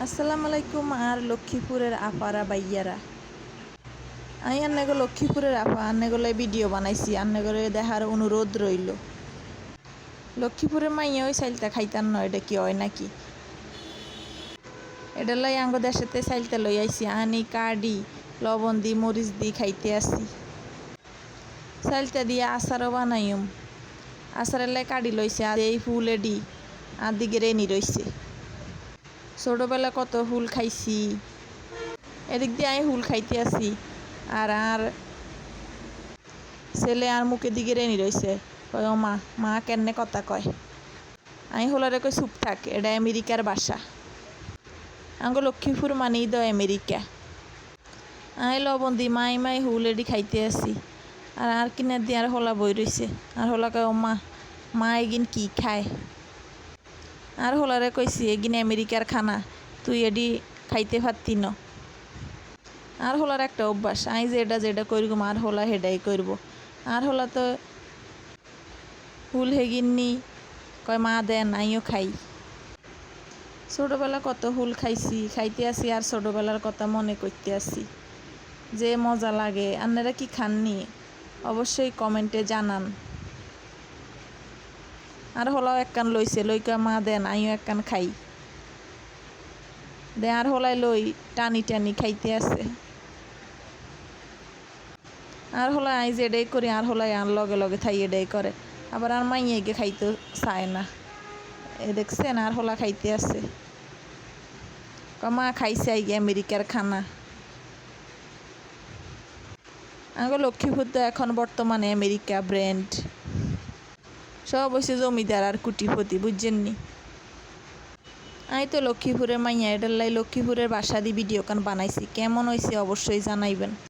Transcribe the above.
আসসালামু আলাইকুম আর লক্ষ্মীপুরের আপারা বাইয়ারা। আমি আন্নাগো লক্ষ্মীপুরের আপা আন্নাগোলে ভিডিও বানাইছি, আন্নাগরে দেখার অনুরোধ রইল। লক্ষ্মীপুরের মাইয়া ওই চাইলটা খাইতাম নয়, এটা কি হয় নাকি? এটা লাই আঙ্গ দেশেতে চাইলটা লই আইছি, আনি কাডি লবণ দি মরিচ দি খাইতে আসি। চাইলটা দিয়ে আচারও বানাইম, আচারের লাই কাডি লইছে আর এই ফুলে দি আর দিকে রেনি রইছে। ছোটোবেলা কত ফুল খাইছি, এদিক দিয়ে আমি ফুল খাইতে আসি আর ছেলে আর মুখের দিকে রেনি রইছে, কয় ও মা মা কেনে কথা কয়। আমি হলারে কই চুপ থাক, এটা আমেরিকার বাসা। আঙ্গ লক্ষ্মীপুর মানেই দ আমেরিকা। আমি লবণ দি মাই হুল এডি খাইতে আসি আর কিনে দিয়ে আর হলা বই রইছে। আর হলা কয় ও মা এগিন কি খায়। আর হলারে কইছি এগিন আমেরিকার খানা, তুই এডি খাইতে পারতি ন। আর হলার একটা অভ্যাস, আমি যেটা করব আর হলা হেডাই করব। আর হলা তো ফুল হেগিননি, কয় মা দেন আমিও খাই। ছোটোবেলা কত ফুল খাইতে আসি আর ছোটোবেলার কথা মনে করতে আসি, যে মজা লাগে। আপনারা কি খাননি অবশ্যই কমেন্টে জানান। আর হলাও একখান লইছে, লই কয় মা দেন আমিও একখান খাই। দে আর হলাই লই টানি খাইতে আছে। আর হলা আই যেটাই করি আর হলাই আর লগে থাই এটাই করে। আবার আর মাইয়াকে খাইতে চায় না, এ দেখছেন আর হলা খাইতে আছে। মা খাইছে আইগে আমেরিকার খানা। আগে লক্ষ্মীপুর তো এখন বর্তমানে আমেরিকা ব্র্যান্ড, সব হয়েছে জমিদার আর কুটিপতি, বুঝছেননি? আমি তো লক্ষ্মীপুরের মাইয়া, এটার লাই লক্ষ্মীপুরের বাসা দিয়ে ভিডিও কান বানাইছি। কেমন হয়েছে অবশ্যই জানাইবেন।